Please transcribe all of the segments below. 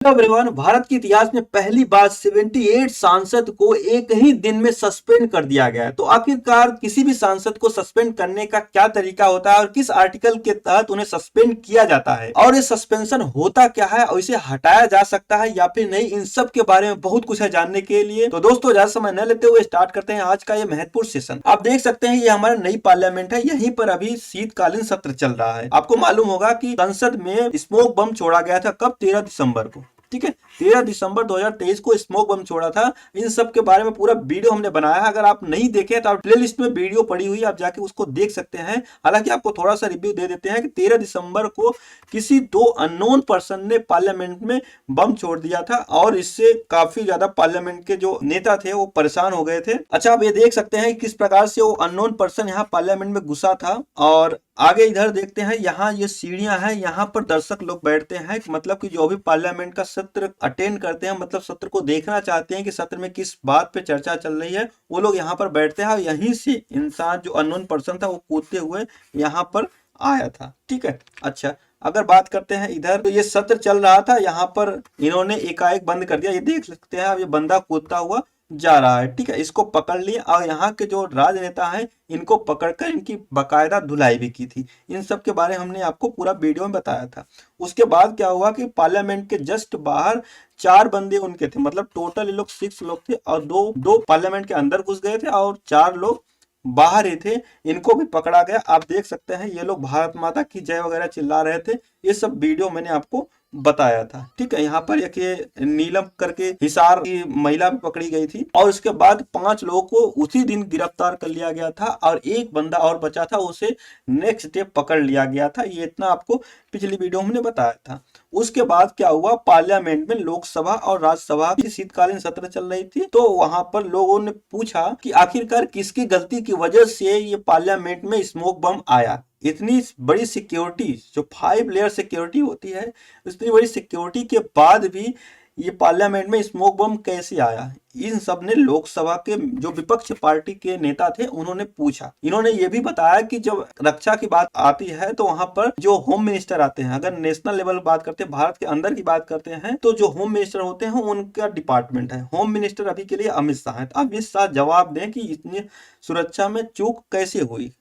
Everyone, Bharat के इतिहास में पहली बार 78 सांसद को एक ही दिन में सस्पेंड कर दिया गया है। तो आखिरकार किसी भी सांसद को सस्पेंड करने का क्या तरीका होता है और किस आर्टिकल के तहत उन्हें सस्पेंड किया जाता है और ये सस्पेंशन होता क्या है और इसे हटाया जा सकता है या फिर नहीं, इन सब के बारे में बहुत कुछ है जानने के लिए। तो दोस्तों, ज्यादा समय न लेते हुए स्टार्ट करते हैं आज का ये महत्वपूर्ण सेशन। आप देख सकते हैं ये हमारा नई पार्लियामेंट है, यहीं पर अभी शीतकालीन सत्र चल रहा है। आपको मालूम होगा कि संसद में स्मोक बम छोड़ा गया था, कब? 13 दिसंबर को। ठीक है, 13 दिसंबर 2023 को स्मोक बम छोड़ा था। इन सब के बारे में पूरा वीडियो हमने बनाया है। अगर आप नहीं देखे तो आप प्ले लिस्ट में वीडियो पड़ी हुई है, आप जाके उसको देख सकते हैं। हालांकि आपको थोड़ा सा रिव्यू दे देते हैं कि 13 दिसंबर को किसी दो अननोन पर्सन ने पार्लियामेंट में बम छोड़ दिया था और इससे काफी ज्यादा पार्लियामेंट के जो नेता थे वो परेशान हो गए थे। अच्छा, आप ये देख सकते हैं किस प्रकार से वो अननोन पर्सन यहाँ पार्लियामेंट में घुसा था। और आगे इधर देखते हैं, यहाँ ये सीढ़ियां हैं, यहाँ पर दर्शक लोग बैठते हैं। मतलब कि जो भी पार्लियामेंट का सत्र अटेंड करते हैं, मतलब सत्र को देखना चाहते हैं कि सत्र में किस बात पे चर्चा चल रही है, वो लोग यहाँ पर बैठते हैं। और यहीं से इंसान जो अननोन पर्सन था वो कूदते हुए यहाँ पर आया था। ठीक है, अच्छा अगर बात करते हैं इधर, तो ये सत्र चल रहा था, यहाँ पर इन्होंने एकाएक बंद कर दिया। ये देख सकते हैं, अब ये बंदा कूदता हुआ जा रहा है। ठीक है, इसको पकड़ लिए और यहाँ के जो राजनेता हैं इनको पकड़कर इनकी बकायदा धुलाई भी की थी। इन सब के बारे में हमने आपको पूरा वीडियो में बताया था। उसके बाद क्या हुआ कि पार्लियामेंट के जस्ट बाहर 4 बंदे उनके थे, मतलब टोटल ये लोग 6 लोग थे और दो पार्लियामेंट के अंदर घुस गए थे और 4 लोग बाहर ही थे। इनको भी पकड़ा गया। आप देख सकते हैं ये लोग भारत माता की जय वगैरह चिल्ला रहे थे। ये सब वीडियो मैंने आपको बताया था। ठीक है, यहाँ पर एक ये नीलम करके हिसार की महिला भी पकड़ी गई थी और उसके बाद 5 लोगों को उसी दिन गिरफ्तार कर लिया गया था और एक बंदा और बचा था, उसे नेक्स्ट डे पकड़ लिया गया था। ये इतना आपको पिछली वीडियो में हमने बताया था। उसके बाद क्या हुआ, पार्लियामेंट में लोकसभा और राज्यसभा की शीतकालीन सत्र चल रही थी। तो वहां पर लोगों ने पूछा कि आखिरकार किसकी गलती की वजह से ये पार्लियामेंट में स्मोक बम आया। इतनी बड़ी सिक्योरिटी, जो 5 लेयर सिक्योरिटी होती है, इतनी बड़ी सिक्योरिटी के बाद भी ये पार्लियामेंट में स्मोक बम कैसे आया। इन सब ने लोकसभा के जो विपक्ष पार्टी के नेता थे उन्होंने पूछा। इन्होंने ये भी बताया कि जब रक्षा की बात आती है तो वहां पर जो होम मिनिस्टर आते हैं, अगर नेशनल लेवल बात करते हैं, भारत के अंदर की बात करते हैं, तो जो होम मिनिस्टर होते हैं उनका डिपार्टमेंट है। होम मिनिस्टर अभी के लिए अमित शाह है। तो अमित शाह जवाब दें कि इतनी सुरक्षा में चूक कैसे हुई।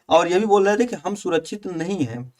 और ये भी बोल रहे थे कि हम सुरक्षित नहीं हैं।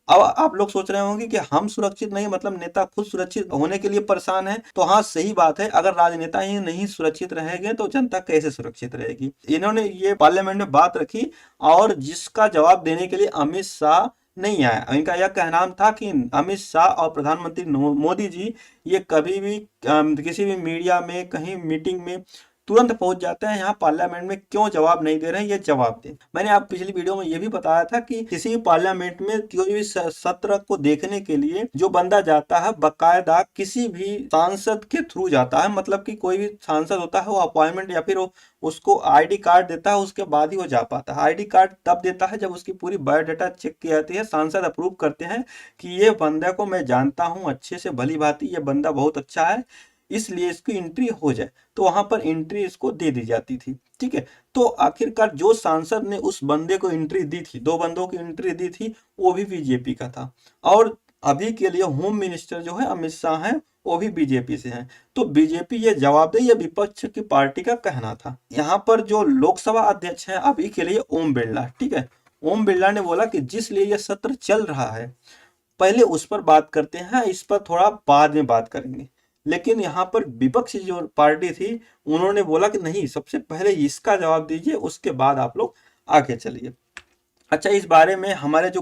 अब आप लोग सोच रहे होंगे कि हम सुरक्षित नहीं, मतलब नेता खुद सुरक्षित होने के लिए परेशान है। तो हाँ, सही बात है, अगर राजनेता ही नहीं सुरक्षित रहेंगे तो जनता कैसे सुरक्षित रहेगी। इन्होंने ये पार्लियामेंट में बात रखी और जिसका जवाब देने के लिए अमित शाह नहीं आया। इनका यह कहना था कि अमित शाह और प्रधानमंत्री मोदी जी ये कभी भी किसी भी मीडिया में, कहीं मीटिंग में तुरंत पहुंच जाते हैं। यहाँ पार्लियामेंट में क्यों जवाब नहीं दे रहे हैं, ये जवाब दें। मैंने आप पिछली वीडियो में ये भी बताया था कि किसी भी पार्लियामेंट में कोई भी सत्र को देखने के लिए जो बंदा जाता है बकायदा किसी भी सांसद के थ्रू जाता है। मतलब कि कोई भी सांसद होता है वो अपॉइंटमेंट या फिर उसको आईडी कार्ड देता है, उसके बाद ही वो जा पाता है। आईडी कार्ड तब देता है जब उसकी पूरी बायोडाटा चेक की जाती है, सांसद अप्रूव करते हैं कि ये बंदे को मैं जानता हूँ अच्छे से, भली भांति, ये बंदा बहुत अच्छा है, इसलिए इसकी एंट्री हो जाए। तो वहां पर एंट्री इसको दे दी जाती थी। ठीक है, तो आखिरकार जो सांसद ने उस बंदे को एंट्री दी थी, 2 बंदों की एंट्री दी थी, वो भी बीजेपी का था। और अभी के लिए होम मिनिस्टर जो है अमित शाह हैं, वो भी बीजेपी से हैं। तो बीजेपी ये जवाब दे, ये विपक्ष की पार्टी का कहना था। यहाँ पर जो लोकसभा अध्यक्ष हैं अभी के लिए ओम बिरला। ठीक है, ओम बिरला ने बोला कि जिस लिए यह सत्र चल रहा है पहले उस पर बात करते हैं, इस पर थोड़ा बाद में बात करेंगे। लेकिन यहाँ पर विपक्ष जो पार्टी थी उन्होंने बोला कि नहीं, सबसे पहले इसका जवाब दीजिए, उसके बाद आप लोग आगे चलिए। अच्छा, इस बारे में हमारे जो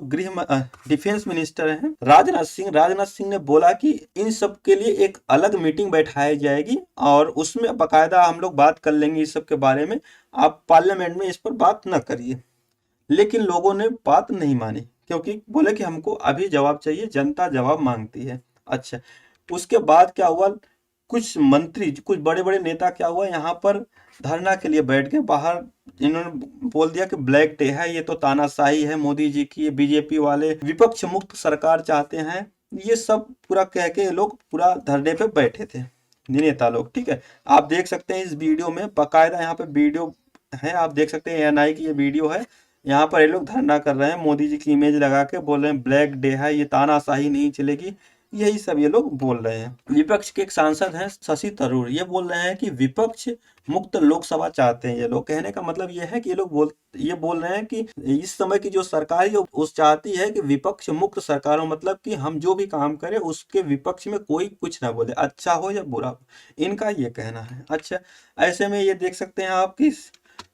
डिफेंस मिनिस्टर हैं राजनाथ सिंह ने बोला कि इन सब के लिए एक अलग मीटिंग बैठाई जाएगी और उसमें बकायदा हम लोग बात कर लेंगे इस सब के बारे में, आप पार्लियामेंट में इस पर बात न करिए। लेकिन लोगों ने बात नहीं मानी क्योंकि बोले कि हमको अभी जवाब चाहिए, जनता जवाब मांगती है। अच्छा, उसके बाद क्या हुआ, कुछ मंत्री, कुछ बड़े बड़े नेता क्या हुआ, यहाँ पर धरना के लिए बैठ गए बाहर। इन्होंने बोल दिया कि ब्लैक डे है, ये तो तानाशाही है मोदी जी की, बीजेपी वाले विपक्ष मुक्त सरकार चाहते हैं। ये सब पूरा कह के लोग पूरा धरने पे बैठे थे नेता लोग। ठीक है, आप देख सकते हैं इस वीडियो में, बाकायदा यहाँ पे वीडियो है, आप देख सकते हैं एएनआई की ये वीडियो है। यहाँ पर ये लोग धरना कर रहे हैं, मोदी जी की इमेज लगा के बोल रहे हैं ब्लैक डे है, ये तानाशाही नहीं चलेगी। यही सब ये लोग बोल रहे हैं। विपक्ष के एक सांसद हैं शशि थरूर, ये बोल रहे हैं कि विपक्ष मुक्त लोकसभा चाहते हैं। ये लोग कहने का मतलब ये है कि ये बोल रहे हैं कि इस समय की जो सरकार है उस चाहती है कि विपक्ष मुक्त सरकार हो, मतलब कि हम जो भी काम करें उसके विपक्ष में कोई कुछ ना बोले, अच्छा हो या बुरा हो, इनका ये कहना है। अच्छा, ऐसे में ये देख सकते हैं आप कि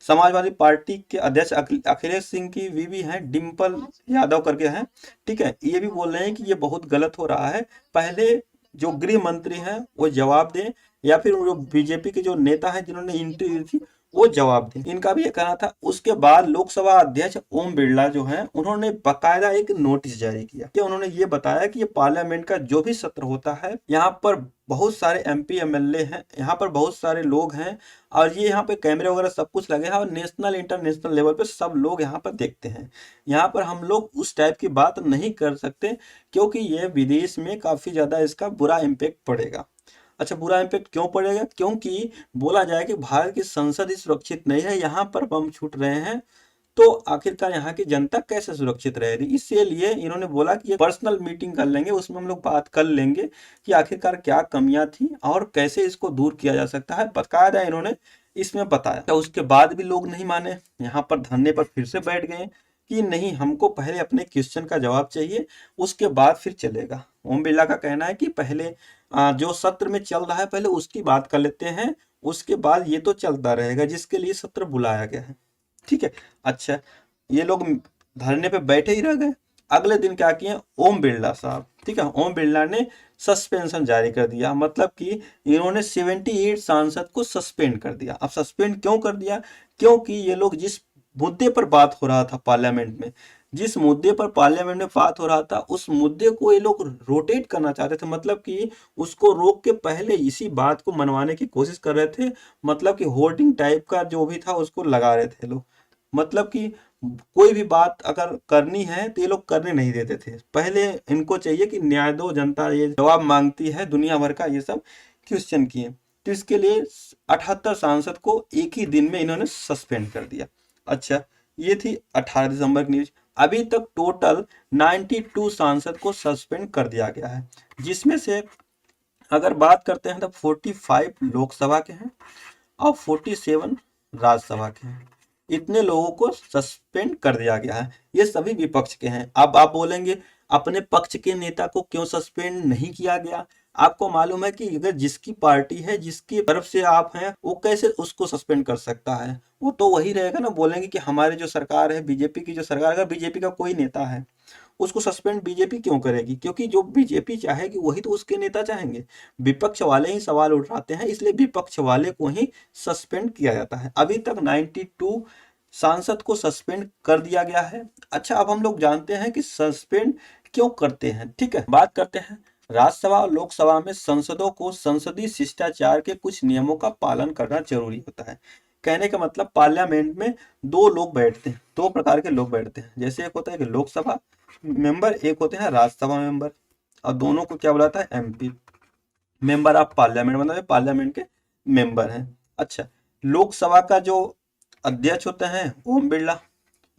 समाजवादी पार्टी के अध्यक्ष अखिलेश सिंह की बीवी हैं डिम्पल यादव करके हैं, ठीक है, ये भी बोल रहे हैं कि ये बहुत गलत हो रहा है, पहले जो गृह मंत्री हैं वो जवाब दें, या फिर जो बीजेपी के जो नेता हैं जिन्होंने एंट्री दी थी वो जवाब दें, इनका भी ये कहना था। उसके बाद लोकसभा अध्यक्ष ओम बिरला जो हैं उन्होंने बकायदा एक नोटिस जारी किया कि उन्होंने ये बताया कि ये पार्लियामेंट का जो भी सत्र होता है यहाँ पर बहुत सारे एमपी एमएलए हैं, यहाँ पर बहुत सारे लोग हैं, और ये यहाँ पे कैमरे वगैरह सब कुछ लगे हैं, और नेशनल इंटरनेशनल लेवल पे सब लोग यहाँ पर देखते हैं। यहाँ पर हम लोग उस टाइप की बात नहीं कर सकते क्योंकि ये विदेश में काफी ज्यादा इसका बुरा इम्पेक्ट पड़ेगा। अच्छा, बुरा इम्पेक्ट क्यों पड़ेगा? क्योंकि बोला जाए कि भारत की संसद ही सुरक्षित नहीं है, यहाँ पर बम छूट रहे हैं, तो आखिरकार यहाँ की जनता कैसे सुरक्षित रहेगी। इसीलिए इन्होंने बोला कि ये पर्सनल मीटिंग कर लेंगे, उसमें हम लोग बात कर लेंगे कि आखिरकार क्या कमियां थी और कैसे इसको दूर किया जा सकता है, बकायदा इन्होंने इसमें बताया। तो उसके बाद भी लोग नहीं माने, यहाँ पर धरने पर फिर से बैठ गए कि नहीं, हमको पहले अपने क्वेश्चन का जवाब चाहिए, उसके बाद फिर चलेगा। ओम बिरला का कहना है कि पहले जो सत्र में चल रहा है पहले उसकी बात कर लेते हैं, उसके बाद ये तो चलता रहेगा जिसके लिए सत्र बुलाया गया है, ठीक है। अच्छा, ये लोग धरने पे बैठे ही रह गए। अगले दिन क्या किए ओम बिरला साहब, ठीक है, ओम बिरला ने सस्पेंशन जारी कर दिया, मतलब कि इन्होंने 78 सांसद को सस्पेंड कर दिया। अब सस्पेंड क्यों कर दिया? क्योंकि ये लोग जिस मुद्दे पर बात हो रहा था पार्लियामेंट में, जिस मुद्दे पर पार्लियामेंट में बात हो रहा था उस मुद्दे को ये लोग रोटेट करना चाहते थे, मतलब कि उसको रोक के पहले इसी बात को मनवाने की कोशिश कर रहे थे, मतलब कि होर्डिंग टाइप का जो भी था उसको लगा रहे थे लोग, मतलब कि कोई भी बात अगर करनी है तो ये लोग करने नहीं देते थे। पहले इनको चाहिए कि न्याय दो, जनता ये जवाब मांगती है दुनिया भर का, ये सब क्वेश्चन किए। तो इसके लिए 78 सांसद को एक ही दिन में इन्होंने सस्पेंड कर दिया। अच्छा, ये थी 18 दिसंबर की न्यूज। अभी तक टोटल 92 सांसद को सस्पेंड कर दिया गया है, जिसमें से अगर बात करते हैं तो 45 लोकसभा के हैं और 47 राज्यसभा के हैं। इतने लोगों को सस्पेंड कर दिया गया है, ये सभी विपक्ष के हैं। अब आप बोलेंगे अपने पक्ष के नेता को क्यों सस्पेंड नहीं किया गया? आपको मालूम है कि अगर जिसकी पार्टी है, जिसकी तरफ से आप हैं, वो कैसे उसको सस्पेंड कर सकता है? वो तो वही रहेगा ना, बोलेंगे कि हमारी जो सरकार है, बीजेपी की जो सरकार, अगर बीजेपी का कोई नेता है उसको सस्पेंड बीजेपी क्यों करेगी? क्योंकि जो बीजेपी चाहेगी वही तो उसके नेता चाहेंगे। विपक्ष वाले ही सवाल उठाते हैं, इसलिए विपक्ष वाले को ही सस्पेंड किया जाता है। अभी तक 92 सांसद को सस्पेंड कर दिया गया है। अच्छा, अब हम लोग जानते हैं कि सस्पेंड क्यों करते हैं, ठीक है। बात करते हैं राज्यसभा और लोकसभा में सांसदों को संसदीय शिष्टाचार के कुछ नियमों का पालन करना जरूरी होता है। कहने का मतलब पार्लियामेंट में दो लोग बैठते हैं, दो प्रकार के लोग बैठते हैं, जैसे एक होता है कि लोकसभा मेंबर, एक होते हैं राज्यसभा मेंबर, और दोनों को क्या बुलाता है? एमपी, मेंबर ऑफ पार्लियामेंट, मतलब पार्लियामेंट के मेंबर हैं। अच्छा, लोकसभा का जो अध्यक्ष होते हैं ओम बिरला,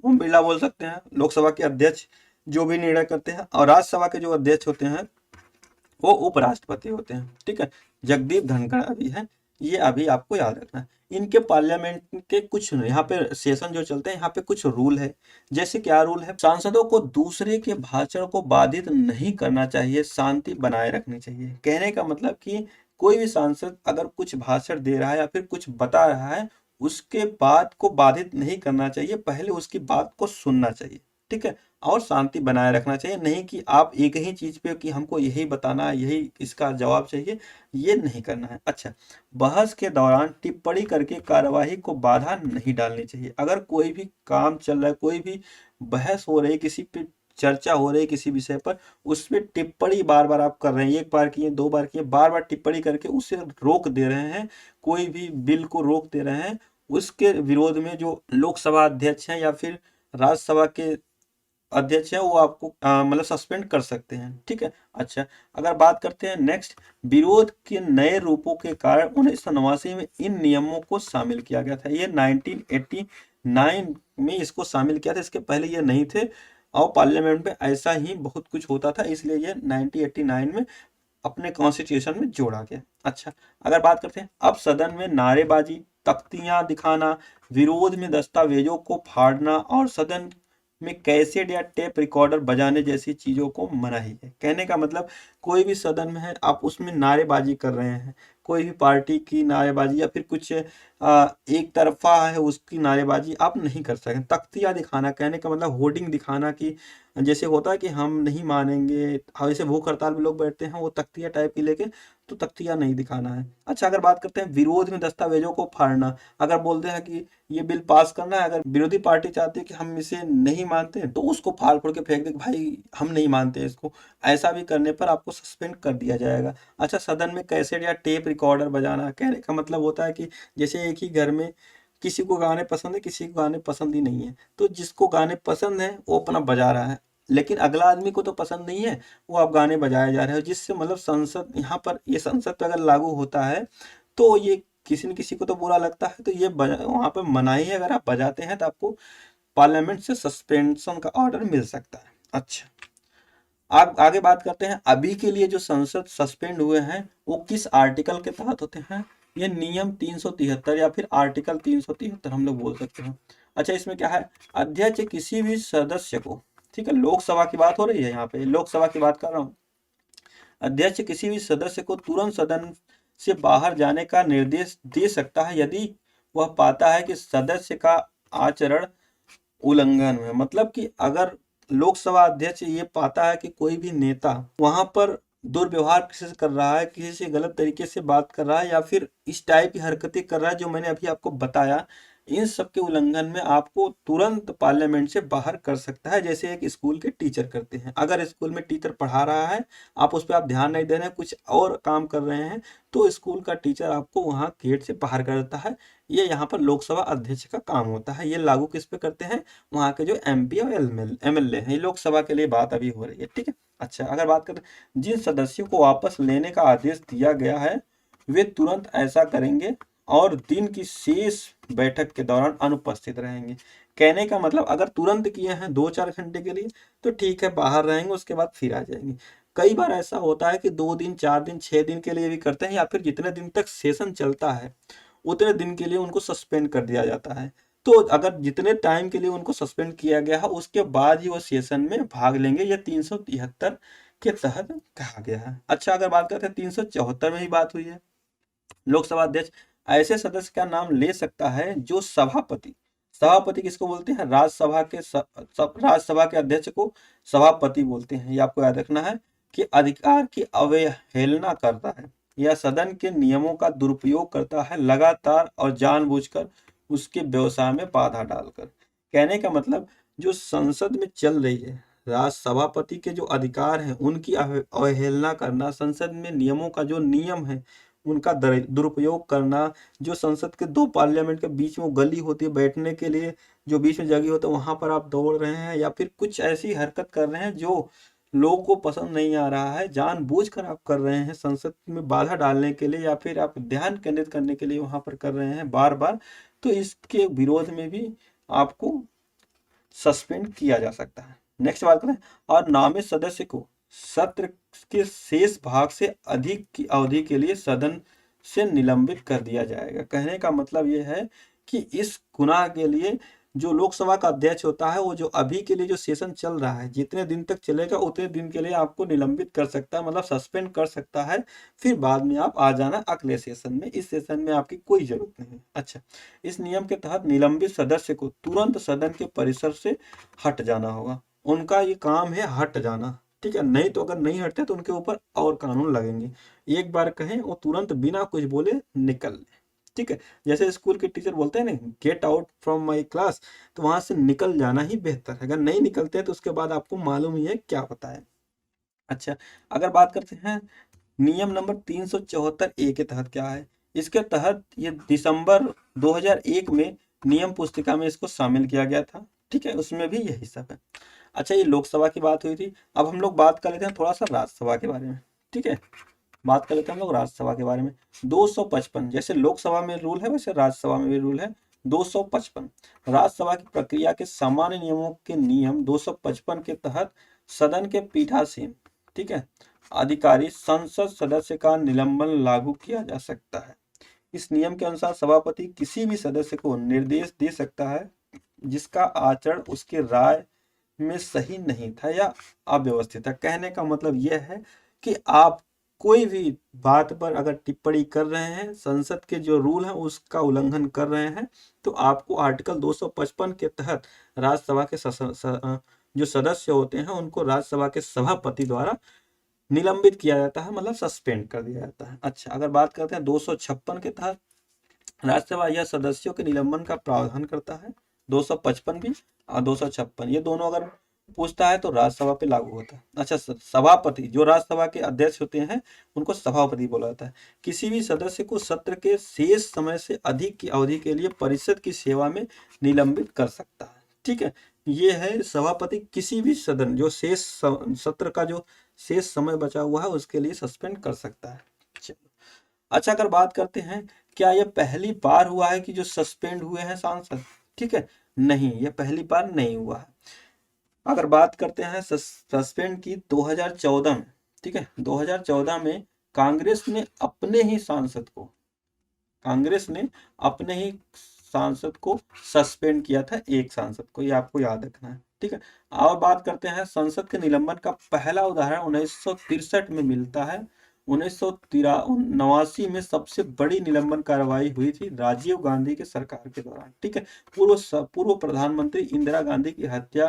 ओम बिरला बोल सकते हैं लोकसभा के अध्यक्ष, जो भी निर्णय करते हैं, और राज्यसभा के जो अध्यक्ष होते हैं वो उपराष्ट्रपति होते हैं, ठीक है। जगदीप धनखड़ अभी है, ये अभी आपको याद रखना है। इनके पार्लियामेंट के कुछ यहाँ पे सेशन जो चलते हैं, यहाँ पे कुछ रूल है। जैसे क्या रूल है? सांसदों को दूसरे के भाषण को बाधित नहीं करना चाहिए, शांति बनाए रखनी चाहिए। कहने का मतलब कि कोई भी सांसद अगर कुछ भाषण दे रहा है या फिर कुछ बता रहा है, उसके बात को बाधित नहीं करना चाहिए, पहले उसकी बात को सुनना चाहिए, ठीक है, और शांति बनाए रखना चाहिए। नहीं कि आप एक ही चीज पे कि हमको यही बताना है, यही इसका जवाब चाहिए, ये नहीं करना है। अच्छा, बहस के दौरान टिप्पणी करके कार्यवाही को बाधा नहीं डालनी चाहिए। अगर कोई भी काम चल रहा है, कोई भी बहस हो रही है, किसी पे चर्चा हो रही है किसी विषय पर, उसमें टिप्पणी बार बार आप कर रहे हैं, एक बार किए, दो बार किए, बार बार टिप्पणी करके उसे रोक दे रहे हैं, कोई भी बिल को रोक दे रहे हैं, उसके विरोध में जो लोकसभा अध्यक्ष हैं या फिर राज्यसभा के अध्यक्ष है वो आपको मतलब सस्पेंड कर सकते हैं, ठीक है। अच्छा, अगर बात करते हैं नेक्स्ट, विरोध के नए रूपों के कारण 1989 में इन नियमों को शामिल किया गया था। ये 1989 में इसको शामिल किया था, इसके पहले ये नहीं थे। और पार्लियामेंट में ऐसा ही बहुत कुछ होता था, इसलिए ये 1989 में अपने कॉन्स्टिट्यूशन में जोड़ा गया। अच्छा, अगर बात करते हैं अब सदन में नारेबाजी, तख्तियां दिखाना, विरोध में दस्तावेजों को फाड़ना और सदन में कैसेट या टेप रिकॉर्डर बजाने जैसी चीजों को मनाही है। कहने का मतलब कोई भी सदन में है, आप उसमें नारेबाजी कर रहे हैं, कोई भी पार्टी की नारेबाजी या फिर कुछ एक तरफा है उसकी नारेबाजी आप नहीं कर सकते। तख्तियां दिखाना, कहने का मतलब होर्डिंग दिखाना कि जैसे होता है कि हम नहीं मानेंगे, जैसे भूख हड़ताल में लोग बैठते हैं वो तख्तिया टाइप की लेके, तो तख्तिया नहीं दिखाना है। अच्छा, अगर बात करते हैं विरोध में दस्तावेजों को फाड़ना, अगर बोलते हैं कि ये बिल पास करना है, अगर विरोधी पार्टी चाहती है कि हम इसे नहीं मानते तो उसको फाड़ फोड़ के फेंक दे कि भाई हम नहीं मानते इसको, ऐसा भी करने पर आपको सस्पेंड कर दिया जाएगा। अच्छा, सदन में कैसेट या टेप रिकॉर्डर बजाना, कहने का मतलब होता है कि जैसे एक ही घर में किसी को गाने पसंद है, किसी को गाने पसंद ही नहीं है, तो जिसको गाने पसंद है वो अपना बजा रहा है, लेकिन अगला आदमी को तो पसंद नहीं है, वो आप गाने बजाए जा रहे हो, जिससे मतलब संसद यहाँ पर ये संसद पे अगर लागू होता है तो ये किसी न किसी को तो बुरा लगता है, तो ये वहां पर मनाही है, अगर आप बजाते हैं तो आपको पार्लियामेंट से सस्पेंशन का ऑर्डर मिल सकता है। अच्छा, आप आगे बात करते हैं अभी के लिए जो संसद सस्पेंड हुए हैं वो किस आर्टिकल के तहत होते हैं। ये नियम 373 या फिर आर्टिकल 373 हम लोग बोल सकते हैं। अच्छा, इसमें क्या है, अध्यक्ष किसी भी सदस्य को, ठीक है, लोकसभा की बात हो रही है, यहाँ पे लोकसभा की बात कर रहा हूँ, अध्यक्ष किसी भी सदस्य को तुरंत सदन से बाहर जाने का निर्देश दे सकता है यदि वह पाता है कि सदस्य का आचरण उल्लंघन में, मतलब कि अगर लोकसभा अध्यक्ष ये पाता है कि कोई भी नेता वहां पर दुर्व्यवहार किसी से कर रहा है, किसी से गलत तरीके से बात कर रहा है या फिर इस टाइप की हरकतें कर रहा है जो मैंने अभी आपको बताया, इन सब के उल्लंघन में आपको तुरंत पार्लियामेंट से बाहर कर सकता है, जैसे एक स्कूल के टीचर करते हैं। अगर स्कूल में टीचर पढ़ा रहा है, आप उस पर आप ध्यान नहीं दे रहे हैं, कुछ और काम कर रहे हैं, तो स्कूल का टीचर आपको वहां गेट से बाहर कर देता है। ये यहाँ पर लोकसभा अध्यक्ष का काम होता है। ये लागू किस पे करते हैं, वहाँ के जो एमपी और एमएलए हैं, ये लोकसभा के लिए बात अभी हो रही है, ठीक है। अच्छा, अगर बात करें जिन सदस्यों को वापस लेने का आदेश दिया गया है वे तुरंत ऐसा करेंगे और दिन की शेष बैठक के दौरान अनुपस्थित रहेंगे। कहने का मतलब अगर तुरंत किए हैं 2-4 घंटे के लिए तो ठीक है, बाहर रहेंगे, उसके बाद फिर आ जाएंगे। कई बार ऐसा होता है कि 2 दिन, 4 दिन, 6 दिन के लिए भी करते हैं, या फिर जितने दिन तक सेशन चलता है उतने दिन के लिए उनको सस्पेंड कर दिया जाता है। तो अगर जितने टाइम के लिए उनको सस्पेंड किया गया है उसके बाद ही वो सेशन में भाग लेंगे, ये 373 के तहत कहा गया है। अच्छा, अगर बात करते हैं 374 में ही बात हुई है, लोकसभा अध्यक्ष ऐसे सदस्य का नाम ले सकता है जो सभापति, सभापति किसको बोलते हैं, राज्यसभा के राज्यसभा के अध्यक्ष को सभापति बोलते हैं, ये आपको याद रखना है, कि अधिकार की अवहेलना करता है या सदन के नियमों का दुरुपयोग करता है लगातार और जानबूझकर उसके व्यवसाय में बाधा डालकर। कहने का मतलब जो संसद में चल रही है, राज्य सभापति के जो अधिकार हैं उनकी अवहेलना करना, संसद में नियमों का जो नियम है उनका दुरुपयोग करना, जो संसद के दो पार्लियामेंट के बीच में गली होती है बैठने के लिए, जो बीच में जगह होता है वहां पर आप दौड़ रहे हैं या फिर कुछ ऐसी हरकत कर रहे हैं जो लोगों को पसंद नहीं आ रहा है, जानबूझकर आप कर रहे हैं संसद में बाधा डालने के लिए या फिर आप ध्यान केंद्रित करने के लिए वहां पर कर रहे हैं बार बार, तो इसके विरोध में भी आपको सस्पेंड किया जा सकता है। नेक्स्ट बात करें, और नामित सदस्य को सत्र के शेष भाग से अधिक की अवधि के लिए सदन से निलंबित कर दिया जाएगा। कहने का मतलब ये है कि इस गुनाह के लिए जो लोकसभा का अध्यक्ष होता है वो जो अभी के लिए जो सेशन चल रहा है जितने दिन तक चलेगा उतने दिन के लिए आपको निलंबित कर सकता है, मतलब सस्पेंड कर सकता है, फिर बाद में आप आ जाना अगले सेशन में, इस सेशन में आपकी कोई जरूरत नहीं है। अच्छा, इस नियम के तहत निलंबित सदस्य को तुरंत सदन के परिसर से हट जाना होगा, उनका ये काम है हट जाना, ठीक है, नहीं तो अगर नहीं हटते तो उनके ऊपर और कानून लगेंगे। एक बार कहें वो तुरंत बिना कुछ बोले निकल ले, ठीक है, जैसे स्कूल के टीचर बोलते हैं ना get out from my class, तो वहां से निकल जाना ही बेहतर है। अगर नहीं निकलते हैं तो उसके बाद आपको मालूम ही है क्या होता है। अच्छा, अगर बात करते हैं नियम नंबर 374 ए के तहत क्या है, इसके तहत ये दिसंबर 2001 में नियम पुस्तिका में इसको शामिल किया गया था, ठीक है, उसमें भी यही सब है। अच्छा, ये लोकसभा की बात हुई थी, अब हम लोग बात कर लेते हैं थोड़ा सा राज्यसभा के बारे में, ठीक है, बात कर लेते हैं हम लोग राज्यसभा के बारे में। 255 जैसे लोकसभा में रूल है वैसे राज्यसभा में भी रूल है, 255 राज्यसभा की प्रक्रिया के सामान्य नियमों के नियम 255 के तहत सदन के पीठासीन, ठीक है, अधिकारी संसद सदस्य का निलंबन लागू किया जा सकता है। इस नियम के अनुसार सभापति किसी भी सदस्य को निर्देश दे सकता है जिसका आचरण उसके राय में सही नहीं था या अव्यवस्थित था। कहने का मतलब यह है कि आप कोई भी बात पर अगर टिप्पणी कर रहे हैं, संसद के जो रूल है उसका उल्लंघन कर रहे हैं, तो आपको आर्टिकल 255 के तहत राज्यसभा के जो सदस्य होते हैं उनको राज्यसभा के सभापति द्वारा निलंबित किया जाता है, मतलब सस्पेंड कर दिया जाता है। अच्छा, अगर बात करते हैं 256 के तहत राज्यसभा यह सदस्यों के निलंबन का प्रावधान करता है। 255 भी और 256 ये दोनों अगर पूछता है तो राज्यसभा पे लागू होता है। अच्छा, सभापति जो राज्यसभा के अध्यक्ष होते हैं उनको सभापति बोला जाता है। किसी भी सदस्य को सत्र के शेष समय से अधिक की अवधि के लिए परिषद की सेवा में निलंबित कर सकता है। ठीक है, ये है सभापति किसी भी सदन जो शेष सत्र का जो शेष समय बचा हुआ है उसके लिए सस्पेंड कर सकता है। अच्छा, अगर बात करते हैं क्या यह पहली बार हुआ है कि जो सस्पेंड हुए हैं सांसद? ठीक है, नहीं, यह पहली बार नहीं हुआ है। अगर बात करते हैं सस्पेंड की 2014 में, ठीक है, 2014 में कांग्रेस ने अपने ही सांसद को सस्पेंड किया था, एक सांसद को, ये आपको याद रखना है। ठीक है, और बात करते हैं संसद के निलंबन का पहला उदाहरण 1963 में मिलता है। 1989 में सबसे बड़ी निलंबन कार्रवाई हुई थी राजीव गांधी के सरकार के दौरान। ठीक है, पूर्व प्रधानमंत्री इंदिरा गांधी की हत्या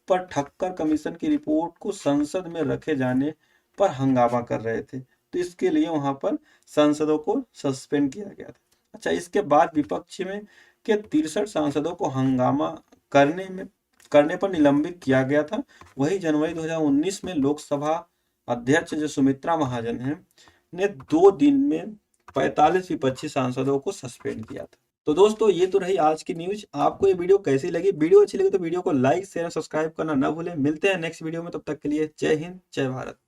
पर ठक्कर कमीशन की रिपोर्ट को संसद में रखे जाने पर हंगामा कर रहे थे, तो इसके लिए वहां पर सांसदों को सस्पेंड किया गया था। अच्छा, इसके बाद विपक्ष में के 63 सांसदों को हंगामा करने पर निलंबित किया गया था। वही जनवरी 2019 में लोकसभा अध्यक्ष जो सुमित्रा महाजन है ने 2 दिन में 45 विपक्षी सांसदों को सस्पेंड किया था। तो दोस्तों, ये तो रही आज की न्यूज। आपको ये वीडियो कैसी लगी? वीडियो अच्छी लगी तो वीडियो को लाइक शेयर सब्सक्राइब करना ना भूलें। मिलते हैं नेक्स्ट वीडियो में, तब तक के लिए जय हिंद, जय भारत।